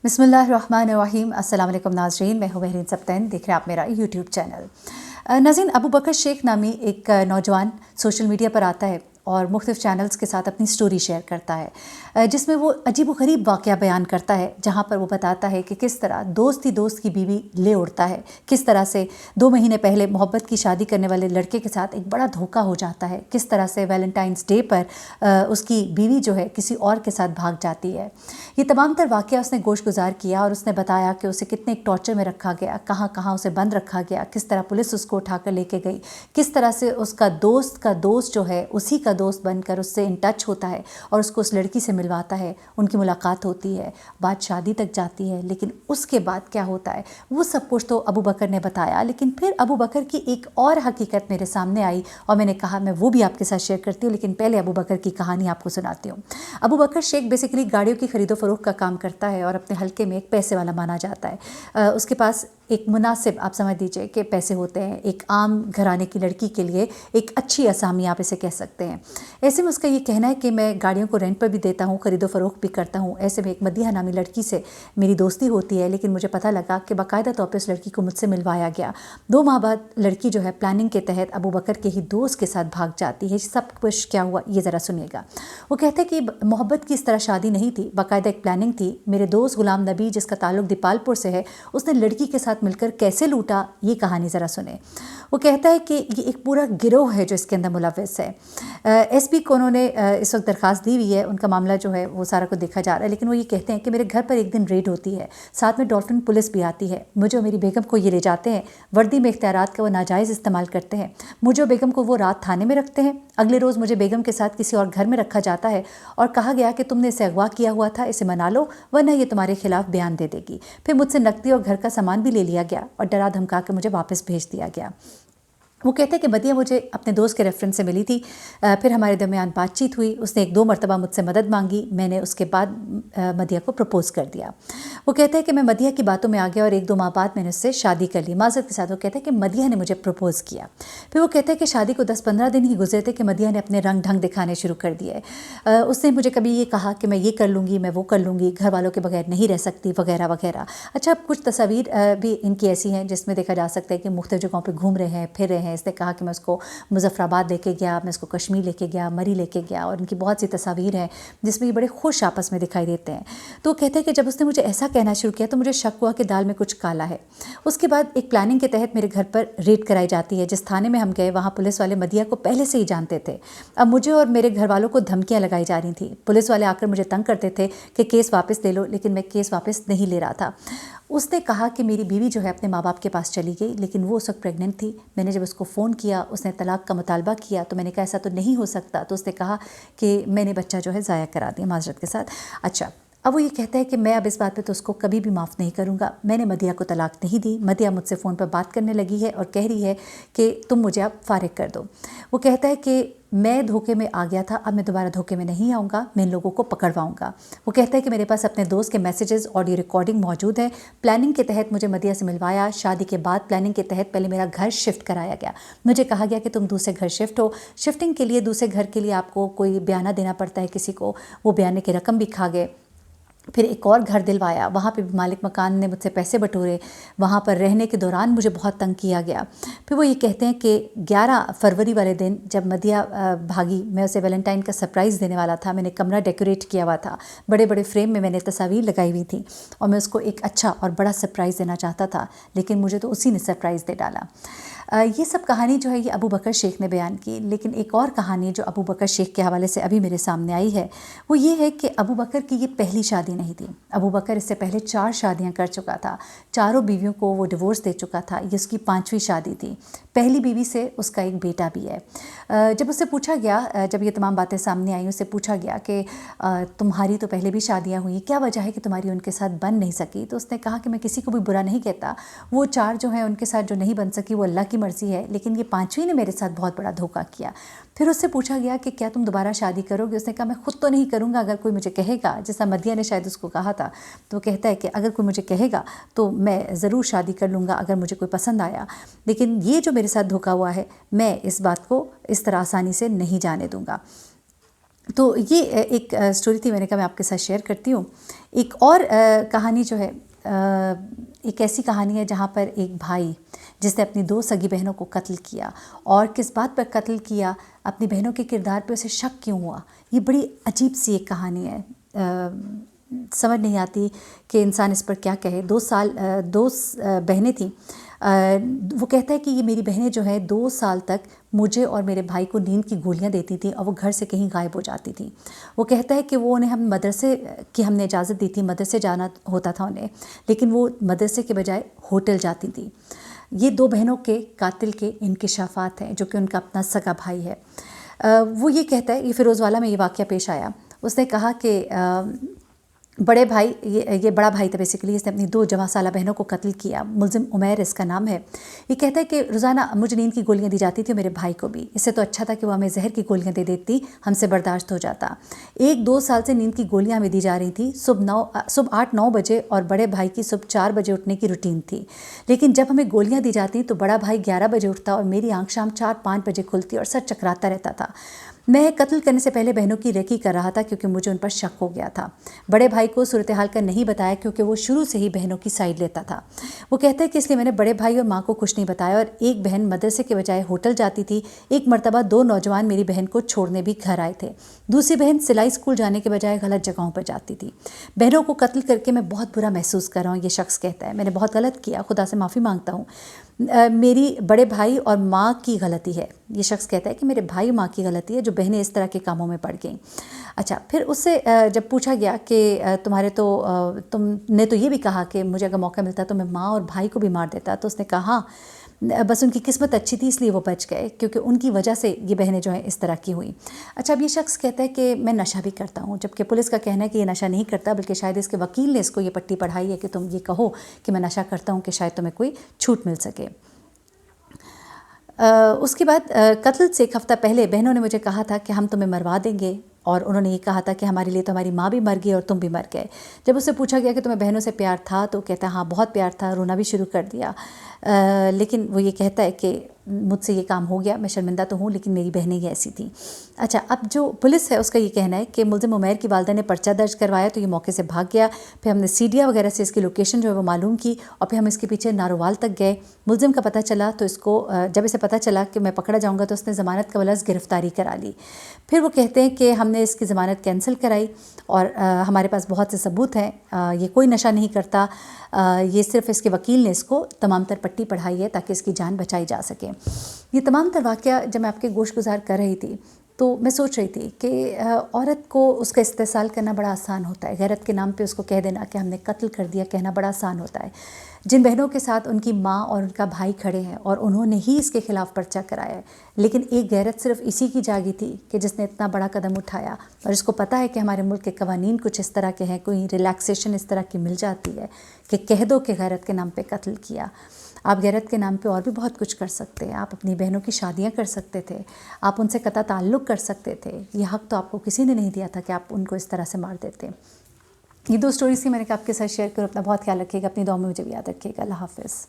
बिस्मिल्लाहिर्रहमानिर्रहीम। अस्सलाम वालेकुम नाज़रीन, मैं हूँ महरीन सब्तैन, देख रहे हैं आप मेरा यूट्यूब चैनल। नाज़रीन, अबू बकर शेख नामी एक नौजवान सोशल मीडिया पर आता है और मुख्तलिफ़ चैनल्स के साथ अपनी स्टोरी शेयर करता है, जिसमें वो अजीब व गरीब वाक़या बयान करता है, जहाँ पर वो बताता है कि किस तरह दोस्त ही दोस्त की बीवी ले उड़ता है, किस तरह से 2 महीने पहले मोहब्बत की शादी करने वाले लड़के के साथ एक बड़ा धोखा हो जाता है, किस तरह से वैलेंटाइंस डे पर उसकी बीवी जो है किसी और के साथ भाग जाती है। ये तमाम तर वाक़या उसने गोशगुजार किया और उसने बताया कि उसे कितने एक टॉर्चर में रखा गया, कहाँ कहाँ उसे बंद रखा गया, किस तरह पुलिस उसको उठाकर लेके गई, किस तरह से उसका दोस्त का दोस्त जो है उसी का दोस्त बनकर उससे इन टच होता है और उसको उस लड़की से मिलवाता है, उनकी मुलाकात होती है, बात शादी तक जाती है। लेकिन उसके बाद क्या होता है वो सब कुछ तो अबू बकर ने बताया, लेकिन फिर अबू बकर की एक और हकीकत मेरे सामने आई और मैंने कहा मैं वो भी आपके साथ शेयर करती हूँ। लेकिन पहले अबू बकर की कहानी आपको सुनाती हूँ। अबू बकर शेख बेसिकली गाड़ियों की खरीदो फरोख्त का काम करता है और अपने हल्के में एक पैसे वाला माना जाता है। उसके पास एक मुनासिब, आप समझ लीजिए कि पैसे होते हैं। एक आम घराने की लड़की के लिए एक अच्छी असामी आप इसे कह सकते हैं। ऐसे में उसका ये कहना है कि मैं गाड़ियों को रेंट पर भी देता हूँ, खरीदो फरोख्त भी करता हूँ। ऐसे में एक मदीहा नामी लड़की से मेरी दोस्ती होती है, लेकिन मुझे पता लगा कि बाकायदा तौर पर उस लड़की को मुझसे मिलवाया गया। 2 माह बाद लड़की जो है प्लानिंग के तहत अबू बकर के ही दोस्त के साथ भाग जाती है। सब कुछ क्या हुआ ये ज़रा सुनिएगा। वो कहते हैं कि मोहब्बत की इस तरह शादी नहीं थी, बाकायदा एक प्लानिंग थी। मेरे दोस्त गुलाम नबी, जिसका ताल्लुक दीपालपुर से है, उसने लड़की के साथ मिलकर कैसे लूटा, ये कहानी ज़रा सुने। वो कहता है कि ये एक पूरा गिरोह है जो इसके अंदर मुलव्वस है। एसपी को उन्होंने इस वक्त दरख्वास्त दी हुई है, उनका मामला जो है वो सारा कुछ देखा जा रहा है। लेकिन वो ये कहते हैं कि मेरे घर पर एक दिन रेड होती है, साथ में डॉल्फिन पुलिस भी आती है। मुझे और मेरी बेगम को ये ले जाते हैं, वर्दी में इख्तियारात का वो नाजायज़ इस्तेमाल करते हैं। मुझे और बेगम को वो रात थाने में रखते हैं। अगले रोज़ मुझे बेगम के साथ किसी और घर में रखा जाता है और कहा गया कि तुमने इसे अगवा किया हुआ था, इसे मना लो वरना ये तुम्हारे खिलाफ बयान दे देगी। फिर मुझसे नकदी और घर का सामान भी ले लिया गया और डरा धमका के मुझे वापस भेज दिया गया। वो कहते हैं कि मदिया मुझे अपने दोस्त के रेफरेंस से मिली थी। फिर हमारे दरमियान बातचीत हुई, उसने 1-2 मरतबा मुझसे मदद मांगी। मैंने उसके बाद मदिया को प्रपोज़ कर दिया। वो कहते हैं कि मैं मदिया की बातों में आ गया और 1-2 माह बाद मैंने उससे शादी कर ली। माज़रत के साथ वो कहते हैं कि मदिया ने मुझे प्रपोज़ किया। फिर वो कहते हैं कि शादी को 10-15 दिन ही गुजरे थे कि मदिया ने अपने रंग ढंग दिखाने शुरू कर दिए। उसने मुझे कभी ये कहा कि मैं ये कर लूँगी, मैं वो कर लूँगी, घर वालों के बगैर नहीं रह सकती, वगैरह वगैरह। अच्छा, कुछ तस्वीर भी इनकी ऐसी हैं जिसमें देखा जा सकता है कि मुख्तलिफ जगहों पर घूम रहे हैं, फिर रहे हैं। इसने कहा कि मैं उसको मुजफ्फराबाद लेके गया, मैं उसको कश्मीर लेके गया, मरी लेके गया, और इनकी बहुत सी तस्वीर हैं जिसमें ये बड़े खुश आपस में दिखाई देते हैं। तो कहते हैं कि जब उसने मुझे ऐसा कहना शुरू किया तो मुझे शक हुआ कि दाल में कुछ काला है। उसके बाद एक प्लानिंग के तहत मेरे घर पर रेड कराई जाती है। जिस थाने में हम गए वहाँ पुलिस वाले मदिया को पहले से ही जानते थे। अब मुझे और मेरे घर वालों को धमकियाँ लगाई जा रही थी। पुलिस वाले आकर मुझे तंग करते थे कि केस वापस ले लो, लेकिन मैं केस वापस नहीं ले रहा था। उसने कहा कि मेरी बीवी जो है अपने माँ बाप के पास चली गई, लेकिन वो उस वक्त प्रेग्नेंट थी। मैंने जब उसको फ़ोन किया, उसने तलाक का मुतालबा किया, तो मैंने कहा ऐसा तो नहीं हो सकता। तो उसने कहा कि मैंने बच्चा जो है ज़ाया करा दिया माजरत के साथ। अच्छा, अब वो ये कहता है कि मैं अब इस बात पे तो उसको कभी भी माफ़ नहीं करूँगा। मैंने मदिया को तलाक नहीं दी। मदिया मुझसे फ़ोन पर बात करने लगी है और कह रही है कि तुम मुझे अब फ़ारिग कर दो। वो कहता है कि मैं धोखे में आ गया था, अब मैं दोबारा धोखे में नहीं आऊँगा, मैं इन लोगों को पकड़वाऊँगा। वो कहता है कि मेरे पास अपने दोस्त के मैसेजेस, ऑडियो रिकॉर्डिंग मौजूद है। प्लानिंग के तहत मुझे मदिया से मिलवाया। शादी के बाद प्लानिंग के तहत पहले मेरा घर शिफ्ट कराया गया। मुझे कहा गया कि तुम दूसरे घर शिफ्ट हो। शिफ्टिंग के लिए दूसरे घर के लिए आपको कोई बयाना देना पड़ता है किसी को। वो बयाने की रकम भी खा गए। फिर एक और घर दिलवाया, वहाँ पे मालिक मकान ने मुझसे पैसे बटोरे। वहाँ पर रहने के दौरान मुझे बहुत तंग किया गया। फिर वो ये कहते हैं कि 11 फरवरी वाले दिन जब मदिया भागी, मैं उसे वैलेंटाइन का सरप्राइज़ देने वाला था। मैंने कमरा डेकोरेट किया हुआ था, बड़े बड़े फ्रेम में मैंने तस्वीर लगाई हुई थी और मैं उसको एक अच्छा और बड़ा सरप्राइज़ देना चाहता था, लेकिन मुझे तो उसी ने सरप्राइज़ दे डाला। ये सब कहानी जो है ये अबू बकर शेख ने बयान की। लेकिन एक और कहानी जो अबू बकर शेख के हवाले से अभी मेरे सामने आई है वो ये है कि अबू बकर की ये पहली शादी नहीं थी। अबू बकर इससे पहले 4 शादियां कर चुका था। चारों बीवियों को वो डिवोर्स दे चुका था। ये उसकी 5वीं शादी थी। पहली बीवी से उसका एक बेटा भी है। जब उससे पूछा गया, जब ये तमाम बातें सामने आई, उससे पूछा गया कि तुम्हारी तो पहले भी शादियाँ हुई, क्या वजह है कि तुम्हारी उनके साथ बन नहीं सकी? तो उसने कहा कि मैं किसी को भी बुरा नहीं कहता, वो 4 जो हैं उनके साथ जो नहीं बन सकी वो अल्लाह की मर्ज़ी है, लेकिन ये 5वीं ने मेरे साथ बहुत बड़ा धोखा किया। फिर उससे पूछा गया कि क्या तुम दोबारा शादी करोगे? उसने कहा मैं खुद तो नहीं करूँगा, अगर कोई मुझे कहेगा, जैसा मदिया ने शायद उसको कहा था। तो कहता है कि अगर कोई मुझे कहेगा तो मैं ज़रूर शादी कर लूँगा अगर मुझे कोई पसंद आया, लेकिन ये जो मेरे साथ धोखा हुआ है मैं इस बात को इस तरह आसानी से नहीं जाने दूँगा। تو یہ ایک سٹوری تھی، میں نے کہا میں آپ کے ساتھ شیئر کرتی ہوں۔ ایک اور کہانی جو ہے، ایک ایسی کہانی ہے جہاں پر ایک بھائی جس نے اپنی 2 سگی بہنوں کو قتل کیا، اور کس بات پر قتل کیا، اپنی بہنوں کے کردار پہ اسے شک کیوں ہوا۔ یہ بڑی عجیب سی ایک کہانی ہے، سمجھ نہیں آتی کہ انسان اس پر کیا کہے۔ 2 بہنیں تھیں، وہ کہتا ہے کہ یہ میری بہنیں جو ہیں 2 سال تک مجھے اور میرے بھائی کو نیند کی گولیاں دیتی تھیں، اور وہ گھر سے کہیں غائب ہو جاتی تھیں۔ وہ کہتا ہے کہ وہ انہیں ہم مدرسے کی ہم نے اجازت دی تھی، مدرسے جانا ہوتا تھا انہیں، لیکن وہ مدرسے کے بجائے ہوٹل جاتی تھیں۔ یہ 2 بہنوں کے قاتل کے انکشافات ہیں، جو کہ ان کا اپنا سگا بھائی ہے۔ وہ یہ کہتا ہے، یہ فیروز والا میں یہ واقعہ پیش آیا، اس نے کہا کہ بڑے بھائی، یہ بڑا بھائی تھا بیسیکلی، اس نے اپنی 2 جواں سالہ بہنوں کو قتل کیا۔ ملزم عمیر اس کا نام ہے۔ یہ کہتا ہے کہ روزانہ مجھے نیند کی گولیاں دی جاتی تھی، اور میرے بھائی کو بھی۔ اس سے تو اچھا تھا کہ وہ ہمیں زہر کی گولیاں دے دیتی، ہم سے برداشت ہو جاتا۔ 1-2 سال سے نیند کی گولیاں ہمیں دی جا رہی تھیں، صبح 8-9 بجے، اور بڑے بھائی کی صبح 4 بجے اٹھنے کی روٹین تھی۔ لیکن جب ہمیں گولیاں دی جاتی تو بڑا بھائی 11 بجے اٹھتا، اور میری آنکھ شام 4-5 بجے کھلتی اور سر چکراتا رہتا تھا۔ میں قتل کرنے سے پہلے بہنوں کی ریکی کر رہا تھا، کیونکہ مجھے ان پر شک ہو گیا تھا۔ بڑے بھائی کو صورتحال کا نہیں بتایا، کیونکہ وہ شروع سے ہی بہنوں کی سائیڈ لیتا تھا۔ وہ کہتا ہے کہ اس لیے میں نے بڑے بھائی اور ماں کو کچھ نہیں بتایا، اور ایک بہن مدرسے کے بجائے ہوٹل جاتی تھی۔ ایک مرتبہ 2 نوجوان میری بہن کو چھوڑنے بھی گھر آئے تھے۔ دوسری بہن سلائی اسکول جانے کے بجائے غلط جگہوں پر جاتی تھی۔ بہنوں کو قتل کر کے میں بہت برا محسوس کر رہا ہوں، یہ شخص کہتا ہے۔ میں نے بہت غلط کیا، خدا سے معافی مانگتا ہوں۔ میری بڑے بھائی اور ماں کی غلطی ہے۔ یہ شخص کہتا ہے کہ میرے بھائی اور ماں کی غلطی ہے جو بہنیں اس طرح کے کاموں میں پڑ گئیں۔ اچھا، پھر اس سے جب پوچھا گیا کہ تم نے تو یہ بھی کہا کہ مجھے اگر موقع ملتا تو میں ماں اور بھائی کو بھی مار دیتا، تو اس نے کہا ہاں، بس ان کی قسمت اچھی تھی، اس لیے وہ بچ گئے، کیونکہ ان کی وجہ سے یہ بہنیں جو ہیں اس طرح کی ہوئیں۔ اچھا، اب یہ شخص کہتا ہے کہ میں نشہ بھی کرتا ہوں، جبکہ پولیس کا کہنا ہے کہ یہ نشہ نہیں کرتا، بلکہ شاید اس کے وکیل نے اس کو یہ پٹی پڑھائی ہے کہ تم یہ کہو کہ میں نشہ کرتا ہوں، کہ شاید تمہیں کوئی چھوٹ مل سکے۔ اس کے بعد قتل سے 1 ہفتہ پہلے بہنوں نے مجھے کہا تھا کہ ہم تمہیں مروا دیں گے، اور انہوں نے یہ کہا تھا کہ ہمارے لیے تو ہماری ماں بھی مر گئی اور تم بھی مر گئے۔ جب اس سے پوچھا گیا کہ تمہیں بہنوں سے پیار تھا، تو کہتا ہے ہاں بہت پیار تھا، رونا بھی شروع کر دیا۔ لیکن وہ یہ کہتا ہے کہ مجھ سے یہ کام ہو گیا، میں شرمندہ تو ہوں، لیکن میری بہنیں ہی ایسی تھیں۔ اچھا، اب جو پولیس ہے اس کا یہ کہنا ہے کہ ملزم عمیر کی والدہ نے پرچہ درج کروایا تو یہ موقع سے بھاگ گیا۔ پھر ہم نے CDیا وغیرہ سے اس کی لوکیشن جو ہے وہ معلوم کی، اور پھر ہم اس کے پیچھے نارووال تک گئے۔ ملزم کا پتہ چلا تو جب اسے پتہ چلا کہ میں پکڑا جاؤں گا، تو اس نے ضمانت کا عوض گرفتاری کرا لی۔ پھر وہ کہتے ہیں کہ ہم نے اس کی ضمانت کینسل کرائی، اور ہمارے پاس بہت سے ثبوت ہیں، یہ کوئی نشہ نہیں کرتا، یہ صرف اس کے وکیل نے اس کو تمام تر پٹی پڑھائی ہے تاکہ اس کی جان بچائی جا سکے۔ یہ تمام تر واقعہ جب میں آپ کے گوش گزار کر رہی تھی تو میں سوچ رہی تھی کہ عورت کو اس کا استحصال کرنا بڑا آسان ہوتا ہے، غیرت کے نام پہ اس کو کہہ دینا کہ ہم نے قتل کر دیا کہنا بڑا آسان ہوتا ہے۔ جن بہنوں کے ساتھ ان کی ماں اور ان کا بھائی کھڑے ہیں اور انہوں نے ہی اس کے خلاف پرچہ کرایا ہے، لیکن ایک غیرت صرف اسی کی جاگی تھی کہ جس نے اتنا بڑا قدم اٹھایا، اور اس کو پتہ ہے کہ ہمارے ملک کے قوانین کچھ اس طرح کے ہیں، کوئی ریلیکسیشن اس طرح کی مل جاتی ہے کہ کہہ دو کہ غیرت کے نام پہ قتل کیا۔ آپ غیرت کے نام پہ اور بھی بہت کچھ کر سکتے ہیں، آپ اپنی بہنوں کی شادیاں کر سکتے تھے، آپ ان سے قطع تعلق کر سکتے تھے، یہ حق تو آپ کو کسی نے نہیں دیا تھا کہ آپ ان کو اس طرح سے مار دیتے۔ یہ 2 سٹوریز تھی، میں نے کہا آپ کے ساتھ شیئر کروں۔ اپنا بہت خیال رکھیے گا، اپنی دعاؤں میں مجھے بھی یاد رکھیے گا۔ اللہ حافظ۔